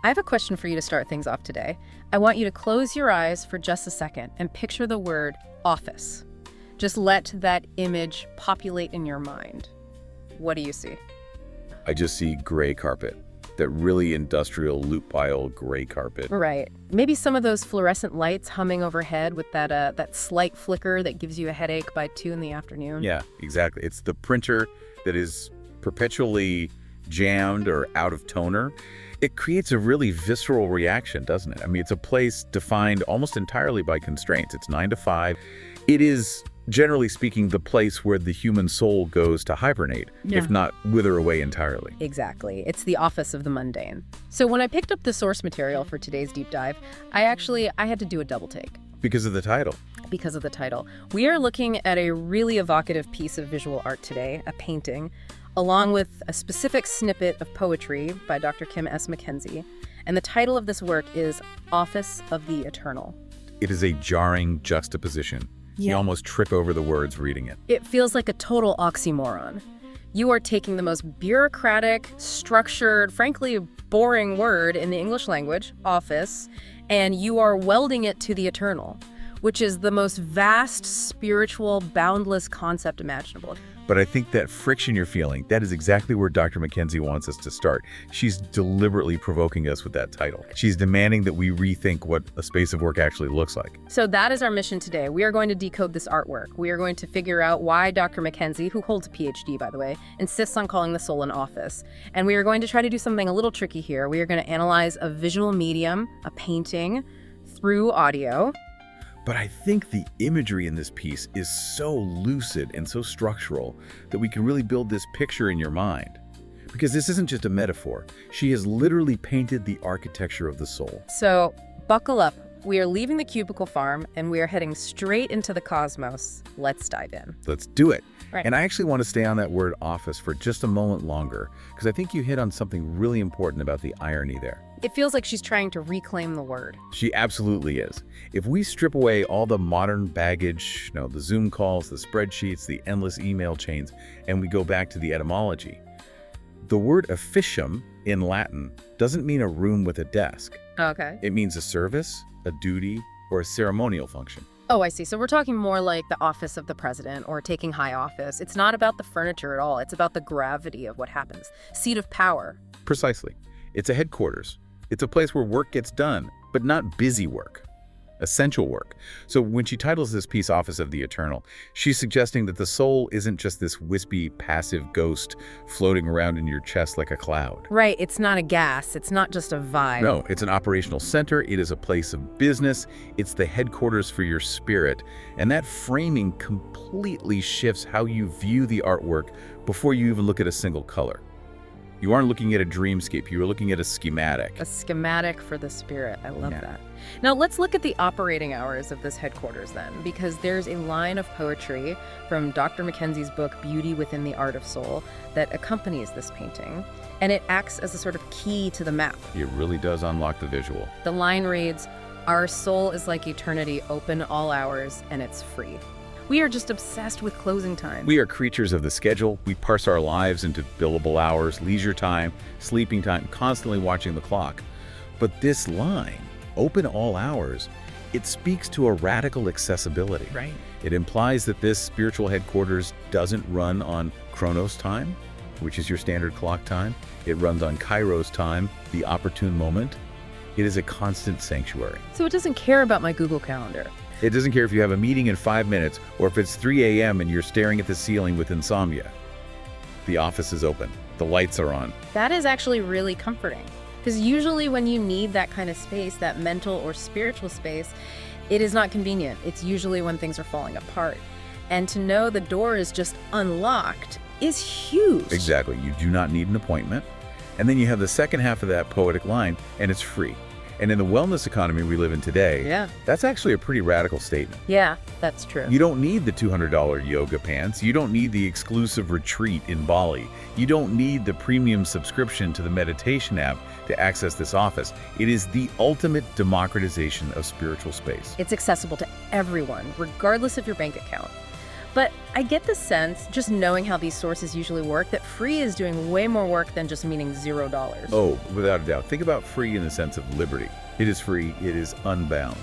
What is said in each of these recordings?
I have a question for you to start things off today. I want you to close your eyes for just a second and picture the word office. Just let that image populate in your mind. What do you see? I just see gray carpet. That really industrial loop pile gray carpet. Right. Maybe some of those fluorescent lights humming overhead with that slight flicker that gives you a headache by 2 in the afternoon. Yeah, exactly. It's the printer that is perpetually jammed or out of toner. It creates a really visceral reaction, doesn't it? I mean, it's a place defined almost entirely by constraints. It's 9 to 5. It is, generally speaking, the place where the human soul goes to hibernate, if not wither away entirely. Exactly. It's the office of the mundane. So when I picked up the source material for today's deep dive, I had to do a double take. Because of the title. Because of the title. We are looking at a really evocative piece of visual art today, a painting, along with a specific snippet of poetry by Dr. Kim S. MacKenzie. And the title of this work is Office of the Eternal. It is a jarring juxtaposition. Yeah. You almost trip over the words reading it. It feels like a total oxymoron. You are taking the most bureaucratic, structured, frankly boring word in the English language, office, and you are welding it to the eternal, which is the most vast, spiritual, boundless concept imaginable. But I think that friction you're feeling, that is exactly where Dr. MacKenzie wants us to start. She's deliberately provoking us with that title. She's demanding that we rethink what a space of work actually looks like. So that is our mission today. We are going to decode this artwork. We are going to figure out why Dr. MacKenzie, who holds a PhD, by the way, insists on calling the soul an office. And we are going to try to do something a little tricky here. We are going to analyze a visual medium, a painting, through audio. But I think the imagery in this piece is so lucid and so structural that we can really build this picture in your mind. Because this isn't just a metaphor. She has literally painted the architecture of the soul. So buckle up. We are leaving the cubicle farm and we are heading straight into the cosmos. Let's dive in. Let's do it. Right. And I actually want to stay on that word office for just a moment longer, because I think you hit on something really important about the irony there. It feels like she's trying to reclaim the word. She absolutely is. If we strip away all the modern baggage, the Zoom calls, the spreadsheets, the endless email chains, and we go back to the etymology, the word officium in Latin doesn't mean a room with a desk. Okay. It means a service, a duty, or a ceremonial function. Oh, I see. So we're talking more like the office of the president or taking high office. It's not about the furniture at all. It's about the gravity of what happens. Seat of power. Precisely. It's a headquarters. It's a place where work gets done, but not busy work. Essential work. So when she titles this piece Office of the Eternal, she's suggesting that the soul isn't just this wispy, passive ghost floating around in your chest like a cloud. Right. It's not a gas. It's not just a vibe. No, it's an operational center. It is a place of business. It's the headquarters for your spirit. And that framing completely shifts how you view the artwork before you even look at a single color. You aren't looking at a dreamscape. You are looking at a schematic. A schematic for the spirit. I love that. Now let's look at the operating hours of this headquarters then, because there's a line of poetry from Dr. MacKenzie's book, Beauty Within the Art of Soul, that accompanies this painting, and it acts as a sort of key to the map. It really does unlock the visual. The line reads, "Our soul is like eternity, open all hours, and it's free." We are just obsessed with closing time. We are creatures of the schedule. We parse our lives into billable hours, leisure time, sleeping time, constantly watching the clock. But this line, open all hours, it speaks to a radical accessibility. Right. It implies that this spiritual headquarters doesn't run on Chronos time, which is your standard clock time. It runs on Kairos time, the opportune moment. It is a constant sanctuary. So it doesn't care about my Google Calendar. It doesn't care if you have a meeting in 5 minutes or if it's 3 a.m. and you're staring at the ceiling with insomnia. The office is open. The lights are on. That is actually really comforting. Because usually when you need that kind of space, that mental or spiritual space, it is not convenient. It's usually when things are falling apart. And to know the door is just unlocked is huge. Exactly. You do not need an appointment. And then you have the second half of that poetic line, and it's free. And in the wellness economy we live in today, that's actually a pretty radical statement. Yeah, that's true. You don't need the $200 yoga pants. You don't need the exclusive retreat in Bali. You don't need the premium subscription to the meditation app to access this office. It is the ultimate democratization of spiritual space. It's accessible to everyone, regardless of your bank account. But I get the sense, just knowing how these sources usually work, that free is doing way more work than just meaning $0. Oh, without a doubt. Think about free in the sense of liberty. It is free, it is unbound.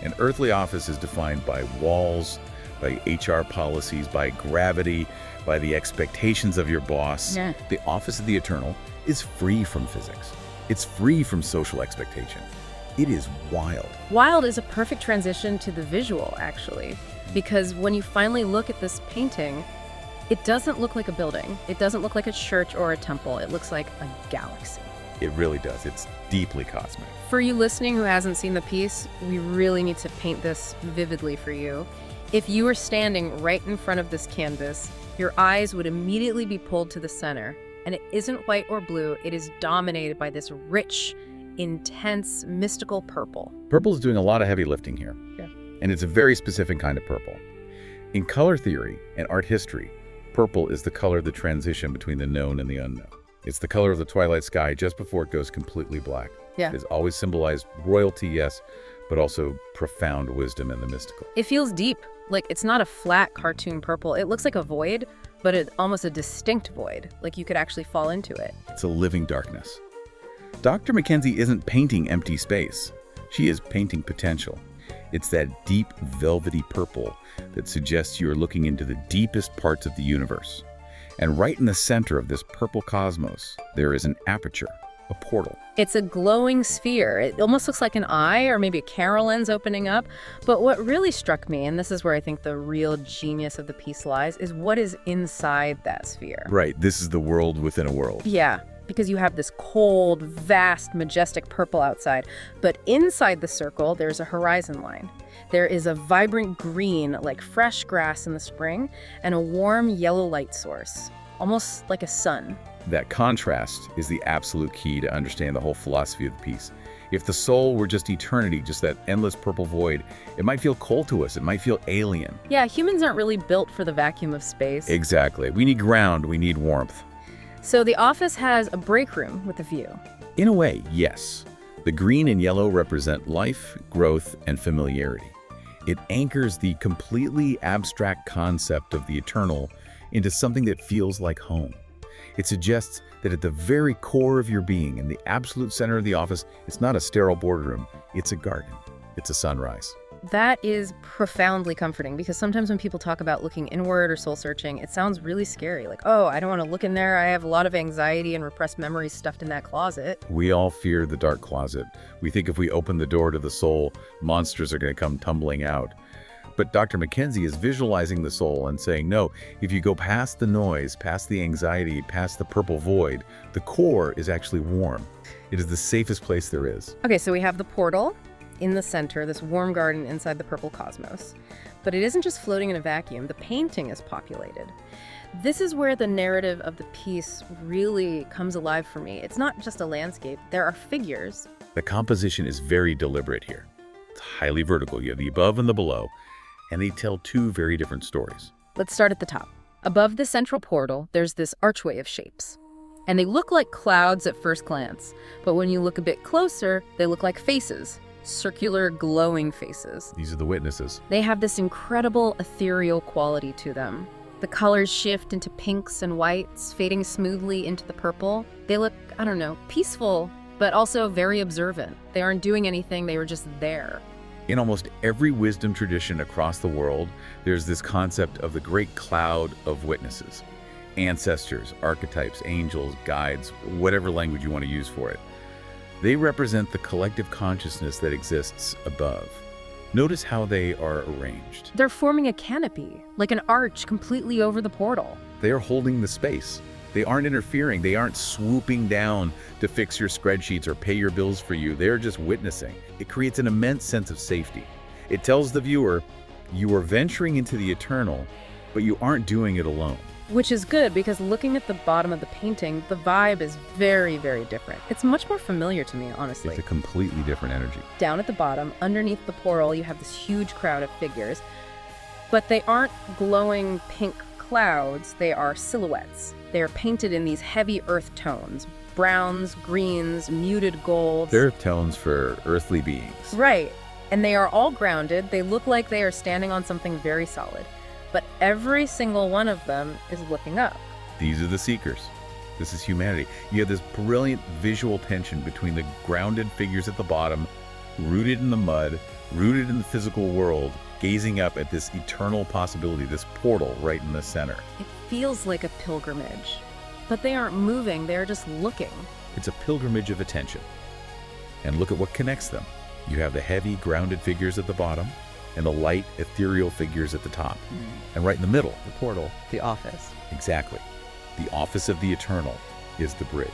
An earthly office is defined by walls, by HR policies, by gravity, by the expectations of your boss. Yeah. The office of the eternal is free from physics. It's free from social expectation. It is wild. Wild is a perfect transition to the visual, actually, because when you finally look at this painting, it doesn't look like a building. It doesn't look like a church or a temple. It looks like a galaxy. It really does. It's deeply cosmic. For you listening who hasn't seen the piece, we really need to paint this vividly for you. If you were standing right in front of this canvas, your eyes would immediately be pulled to the center. And it isn't white or blue, it is dominated by this rich, intense, mystical purple. Purple is doing a lot of heavy lifting here. Yeah. And it's a very specific kind of purple. In color theory and art history, purple is the color of the transition between the known and the unknown. It's the color of the twilight sky just before it goes completely black. Yeah. It's always symbolized royalty, yes, but also profound wisdom and the mystical. It feels deep. Like, it's not a flat cartoon purple. It looks like a void, but it's almost a distinct void. Like you could actually fall into it. It's a living darkness. Dr. MacKenzie isn't painting empty space. She is painting potential. It's that deep, velvety purple that suggests you are looking into the deepest parts of the universe. And right in the center of this purple cosmos, there is an aperture, a portal. It's a glowing sphere. It almost looks like an eye or maybe a camera lens opening up. But what really struck me, and this is where I think the real genius of the piece lies, is what is inside that sphere. Right, this is the world within a world. Yeah, because you have this cold, vast, majestic purple outside. But inside the circle, there's a horizon line. There is a vibrant green, like fresh grass in the spring, and a warm yellow light source, almost like a sun. That contrast is the absolute key to understand the whole philosophy of the piece. If the soul were just eternity, just that endless purple void, it might feel cold to us. It might feel alien. Yeah, humans aren't really built for the vacuum of space. Exactly. We need ground. We need warmth. So the office has a break room with a view. In a way, yes. The green and yellow represent life, growth, and familiarity. It anchors the completely abstract concept of the eternal into something that feels like home. It suggests that at the very core of your being, in the absolute center of the office, it's not a sterile boardroom, it's a garden. It's a sunrise. That is profoundly comforting, because sometimes when people talk about looking inward or soul searching, it sounds really scary. Like, oh, I don't want to look in there. I have a lot of anxiety and repressed memories stuffed in that closet. We all fear the dark closet. We think if we open the door to the soul, monsters are going to come tumbling out. But Dr. MacKenzie is visualizing the soul and saying, no, if you go past the noise, past the anxiety, past the purple void, the core is actually warm. It is the safest place there is. Okay, so we have the portal in the center, this warm garden inside the purple cosmos. But it isn't just floating in a vacuum. The painting is populated. This is where the narrative of the piece really comes alive for me. It's not just a landscape. There are figures. The composition is very deliberate here. It's highly vertical. You have the above and the below, and they tell two very different stories. Let's start at the top. Above the central portal, there's this archway of shapes. And they look like clouds at first glance. But when you look a bit closer, they look like faces. Circular, glowing faces. These are the witnesses. They have this incredible ethereal quality to them. The colors shift into pinks and whites, fading smoothly into the purple. They look, I don't know, peaceful, but also very observant. They aren't doing anything, they were just there. In almost every wisdom tradition across the world, there's this concept of the great cloud of witnesses. Ancestors, archetypes, angels, guides, whatever language you want to use for it. They represent the collective consciousness that exists above. Notice how they are arranged. They're forming a canopy, like an arch completely over the portal. They are holding the space. They aren't interfering. They aren't swooping down to fix your spreadsheets or pay your bills for you. They're just witnessing. It creates an immense sense of safety. It tells the viewer, you are venturing into the eternal, but you aren't doing it alone. Which is good, because looking at the bottom of the painting, the vibe is very, very different. It's much more familiar to me, honestly. It's a completely different energy. Down at the bottom, underneath the portal, you have this huge crowd of figures. But they aren't glowing pink clouds, they are silhouettes. They are painted in these heavy earth tones, browns, greens, muted golds. They're tones for earthly beings. Right. And they are all grounded. They look like they are standing on something very solid. but every single one of them is looking up. These are the seekers. This is humanity. You have this brilliant visual tension between the grounded figures at the bottom, rooted in the mud, rooted in the physical world, gazing up at this eternal possibility, this portal right in the center. It feels like a pilgrimage, but they aren't moving, they're just looking. It's a pilgrimage of attention. And look at what connects them. You have the heavy, grounded figures at the bottom and the light, ethereal figures at the top. And right in the middle, The portal, the office. exactly, the office of the eternal is the bridge.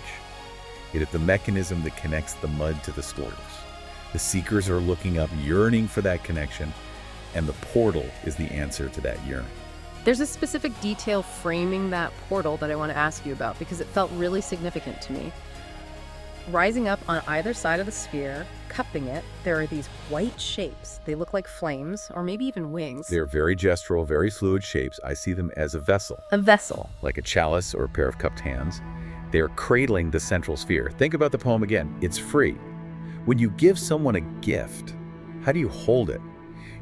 It is the mechanism that connects the mud to the stores. The seekers are looking up, yearning for that connection, and the portal is the answer to that yearning. There's a specific detail framing that portal that I want to ask you about because it felt really significant to me. Rising up on either side of the sphere, cupping it, there are these white shapes. They look like flames or maybe even wings. They're very gestural, very fluid shapes. I see them as a vessel, A vessel. like a chalice or a pair of cupped hands. They're cradling the central sphere. Think about the poem again. It's free. When you give someone a gift, how do you hold it?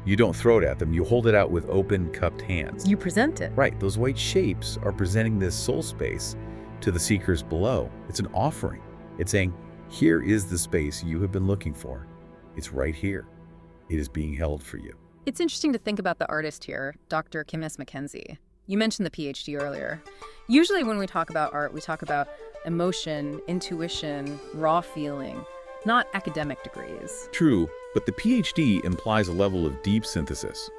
You don't throw it at them. You hold it out with open, cupped hands. You present it. Right, those white shapes are presenting this soul space to the seekers below. It's an offering. It's saying, here is the space you have been looking for. It's right here. It is being held for you. It's interesting to think about the artist here, Dr. Kim S. MacKenzie. You mentioned the PhD earlier. Usually when we talk about art, we talk about emotion, intuition, raw feeling, not academic degrees. True, but the PhD implies a level of deep synthesis.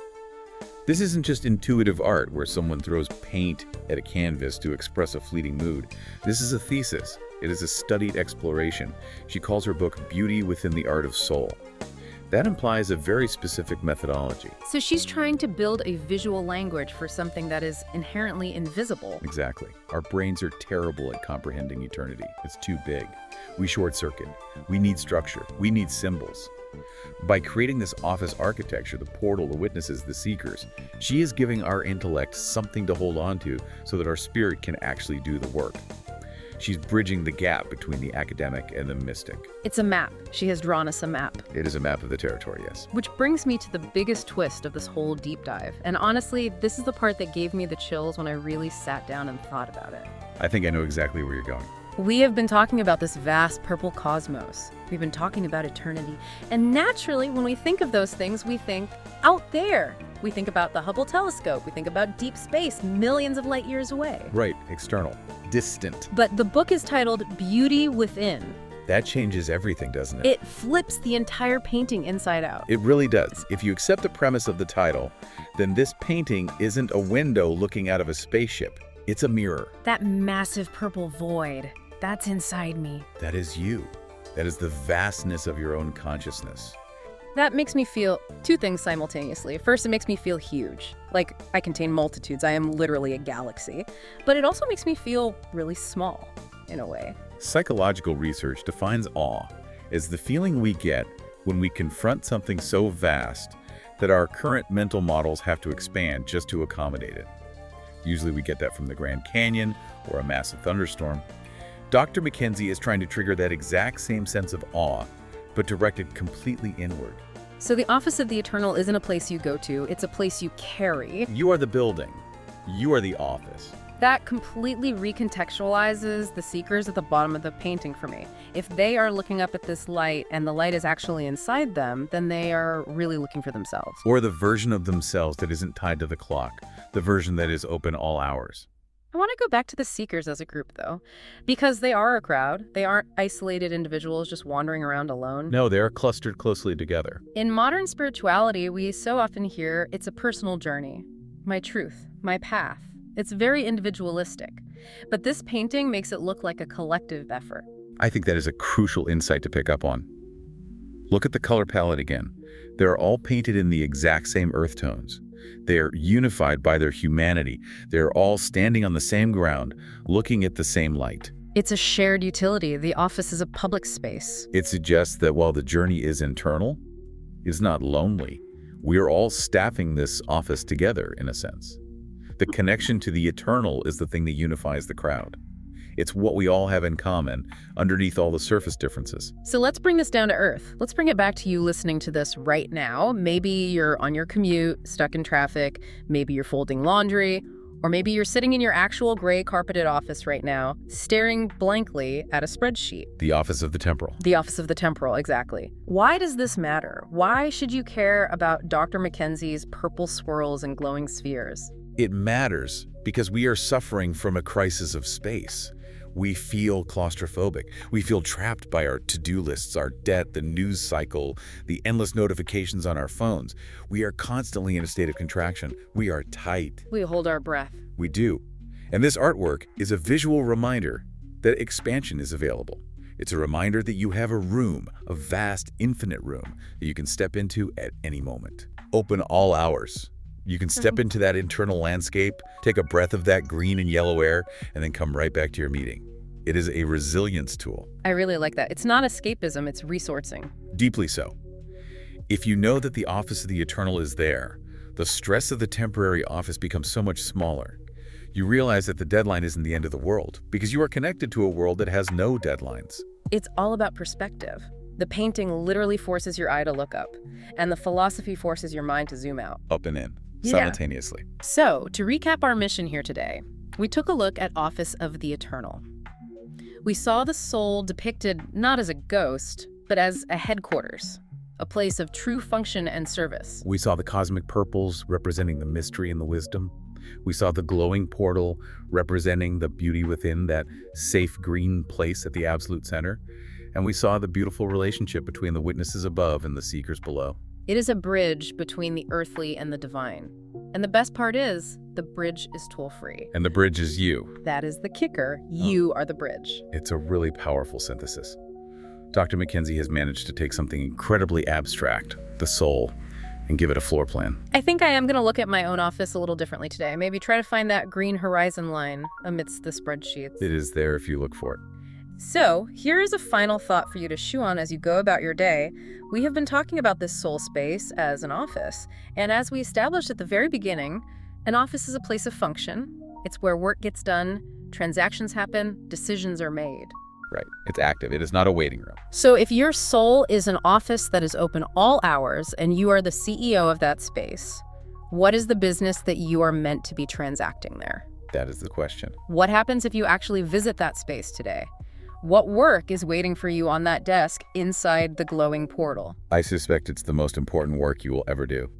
This isn't just intuitive art where someone throws paint at a canvas to express a fleeting mood. This is a thesis. It is a studied exploration. She calls her book Beauty Within the Art of Soul. That implies a very specific methodology. So she's trying to build a visual language for something that is inherently invisible. Exactly. Our brains are terrible at comprehending eternity. It's too big. We short circuit. We need structure. We need symbols. By creating this office architecture, the portal, the witnesses, the seekers, she is giving our intellect something to hold on to so that our spirit can actually do the work. She's bridging the gap between the academic and the mystic. It's a map. She has drawn us a map. It is a map of the territory, yes. Which brings me to the biggest twist of this whole deep dive. And honestly, this is the part that gave me the chills when I really sat down and thought about it. I think I know exactly where you're going. We have been talking about this vast purple cosmos. We've been talking about eternity. And naturally, when we think of those things, we think out there. We think about the Hubble telescope. We think about deep space, millions of light years away. Right, external, distant. But the book is titled Beauty Within. That changes everything, doesn't it? It flips the entire painting inside out. It really does. If you accept the premise of the title, then this painting isn't a window looking out of a spaceship. It's a mirror. That massive purple void, that's inside me. That is you. That is the vastness of your own consciousness. That makes me feel two things simultaneously. First, it makes me feel huge. Like I contain multitudes. I am literally a galaxy. But it also makes me feel really small, in a way. Psychological research defines awe as the feeling we get when we confront something so vast that our current mental models have to expand just to accommodate it. Usually we get that from the Grand Canyon or a massive thunderstorm. Dr. MacKenzie is trying to trigger that exact same sense of awe, but directed completely inward. So the Office of the Eternal isn't a place you go to, it's a place you carry. You are the building. You are the office. That completely recontextualizes the seekers at the bottom of the painting for me. If they are looking up at this light and the light is actually inside them, then they are really looking for themselves. Or the version of themselves that isn't tied to the clock, the version that is open all hours. I want to go back to the seekers as a group, though, because they are a crowd. They aren't isolated individuals just wandering around alone. No, they are clustered closely together. In modern spirituality, we so often hear it's a personal journey. My truth, my path. It's very individualistic. But this painting makes it look like a collective effort. I think that is a crucial insight to pick up on. Look at the color palette again. They're all painted in the exact same earth tones. They're unified by their humanity. They're all standing on the same ground, looking at the same light. It's a shared utility. The office is a public space. It suggests that while the journey is internal, it's not lonely. We're all staffing this office together, in a sense. The connection to the eternal is the thing that unifies the crowd. It's what we all have in common, underneath all the surface differences. So let's bring this down to earth. Let's bring it back to you listening to this right now. Maybe you're on your commute, stuck in traffic. Maybe you're folding laundry. Or maybe you're sitting in your actual gray carpeted office right now, staring blankly at a spreadsheet. The office of the temporal. The office of the temporal, exactly. Why does this matter? Why should you care about Dr. MacKenzie's purple swirls and glowing spheres? It matters because we are suffering from a crisis of space. We feel claustrophobic. We feel trapped by our to-do lists, our debt, the news cycle, the endless notifications on our phones. We are constantly in a state of contraction. We are tight. We hold our breath. We do. And this artwork is a visual reminder that expansion is available. It's a reminder that you have a room, a vast, infinite room that you can step into at any moment. Open all hours. You can step into that internal landscape, take a breath of that green and yellow air, and then come right back to your meeting. It is a resilience tool. I really like that. It's not escapism, it's resourcing. Deeply so. If you know that the office of the eternal is there, the stress of the temporary office becomes so much smaller. You realize that the deadline isn't the end of the world, because you are connected to a world that has no deadlines. It's all about perspective. The painting literally forces your eye to look up, and the philosophy forces your mind to zoom out. Up and in. Simultaneously. So, to recap our mission here today, we took a look at Office of the Eternal. We saw the soul depicted not as a ghost, but as a headquarters, a place of true function and service. We saw the cosmic purples representing the mystery and the wisdom. We saw the glowing portal representing the beauty within that safe green place at the absolute center. And we saw the beautiful relationship between the witnesses above and the seekers below. It is a bridge between the earthly and the divine. And the best part is, the bridge is toll-free. And the bridge is you. That is the kicker. You are the bridge. It's a really powerful synthesis. Dr. MacKenzie has managed to take something incredibly abstract, the soul, and give it a floor plan. I think I am going to look at my own office a little differently today. Maybe try to find that green horizon line amidst the spreadsheets. It is there if you look for it. So, here is a final thought for you to chew on as you go about your day. We have been talking about this soul space as an office, and as we established at the very beginning, an office is a place of function. It's where work gets done, transactions happen, decisions are made. Right. It's active. It is not a waiting room. So if your soul is an office that is open all hours and you are the CEO of that space, what is the business that you are meant to be transacting there? That is the question. What happens if you actually visit that space today? What work is waiting for you on that desk inside the glowing portal? I suspect it's the most important work you will ever do.